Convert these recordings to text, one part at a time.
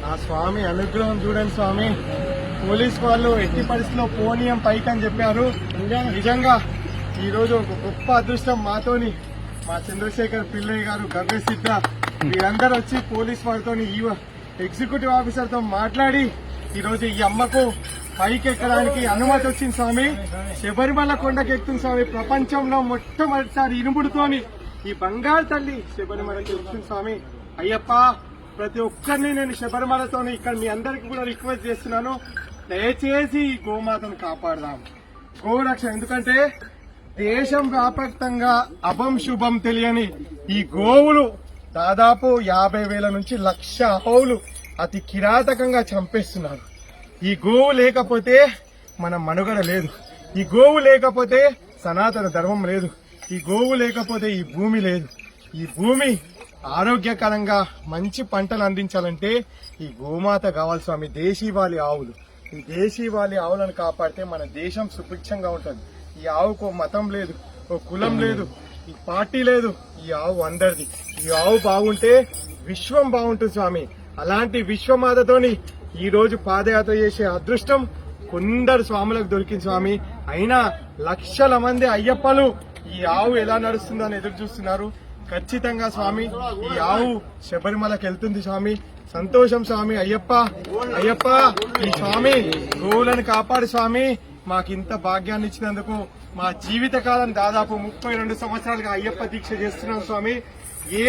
ఆ స్వామి అనుగ్రహం చూడండి స్వామి. పోలీస్ వాళ్ళు ఎట్టి పరిస్థితిలో పోనీయం పైకి అని చెప్పారు. నిజంగా ఈ రోజు ఒక గొప్ప అదృష్టం మాతోని మా చంద్రశేఖర్ పిల్లయ్య గారు, గవ్య సిద్ధ వీరందరూ వచ్చి పోలీస్ వారితో ఎగ్జిక్యూటివ్ ఆఫీసర్ తో మాట్లాడి ఈ రోజు ఈ అమ్మకు పైకి ఎక్కడానికి అనుమతి వచ్చింది స్వామి. శబరిమల కొండకి ఎక్కుతుంది స్వామి. ప్రపంచంలో మొట్టమొదటిసారి ఇనుముడుతోని ఈ బంగారు తల్లి శబరిమలకి ఎక్కుతుంది స్వామి. అయ్యప్ప, ప్రతి ఒక్కరిని నేను శబరిమలతోని ఇక్కడ మీ అందరికి కూడా రిక్వెస్ట్ చేస్తున్నాను, దయచేసి ఈ గోమాతను కాపాడదాం, గోరక్ష. ఎందుకంటే దేశం వ్యాపకంగా అభం శుభం తెలియని ఈ గోవులు దాదాపు 50,000 నుంచి 1,00,000 ఆవులు అతి కిరాతకంగా చంపేస్తున్నారు. ఈ గోవు లేకపోతే మన మనుగడ లేదు. ఈ గోవు లేకపోతే సనాతన ధర్మం లేదు. ఈ గోవు లేకపోతే ఈ భూమి లేదు. ఈ భూమి ఆరోగ్యకరంగా మంచి పంటలు అందించాలంటే ఈ గోమాత కావాలి స్వామి. దేశీవాలి ఆవులు, ఈ దేశీవాలి ఆవులను కాపాడితే మన దేశం సుభిక్షంగా ఉంటుంది. ఈ ఆవుకు మతం లేదు, ఓ కులం లేదు, ఈ పార్టీ లేదు. ఈ ఆవు అందరిది. ఈ ఆవు బాగుంటే విశ్వం బాగుంటుంది స్వామి. అలాంటి విశ్వమాతతోని ఈ రోజు పాదయాత్ర చేసే అదృష్టం కొందరు స్వాములకు దొరికింది స్వామి. అయినా లక్షల మంది అయ్యప్పలు ఈ ఆవు ఎలా నడుస్తుందో అని ఎదురు చూస్తున్నారు. ఖచ్చితంగా స్వామి ఈ ఆవు శబరిమలకి వెళ్తుంది స్వామి. సంతోషం స్వామి. అయ్యప్ప, అయ్యప్ప, ఈ స్వామి గోవులను కాపాడు స్వామి. మాకింత భాగ్యాన్ని ఇచ్చినందుకు మా జీవితకాలం దాదాపు 32 సంవత్సరాలుగా అయ్యప్ప దీక్ష చేస్తున్నాం స్వామి.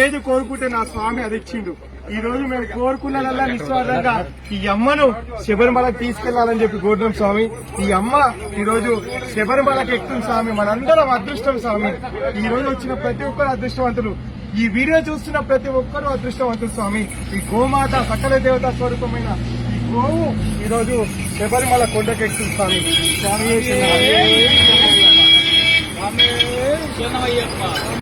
ఏది కోరుకుంటే నా స్వామి అది ఇచ్చిండు. ఈ రోజు మేము కోరుకున్నదల్లా నిస్వార్థంగా ఈ అమ్మను శబరిమలకి తీసుకెళ్లాలని చెప్పి కోరుతున్నాం స్వామి. ఈ అమ్మ ఈ రోజు శబరిమలకి ఎక్కుతుంది స్వామి. మనందరం అదృష్టం స్వామి. ఈ రోజు వచ్చిన ప్రతి ఒక్కరు అదృష్టవంతులు. ఈ వీడియో చూస్తున్న ప్రతి ఒక్కరూ అదృష్టవంతులు స్వామి. ఈ గోమాత సకల దేవతా స్వరూపమైన ఈ గోవు ఈ రోజు శబరిమల కొండకెక్కుతుంది స్వామి. స్వామి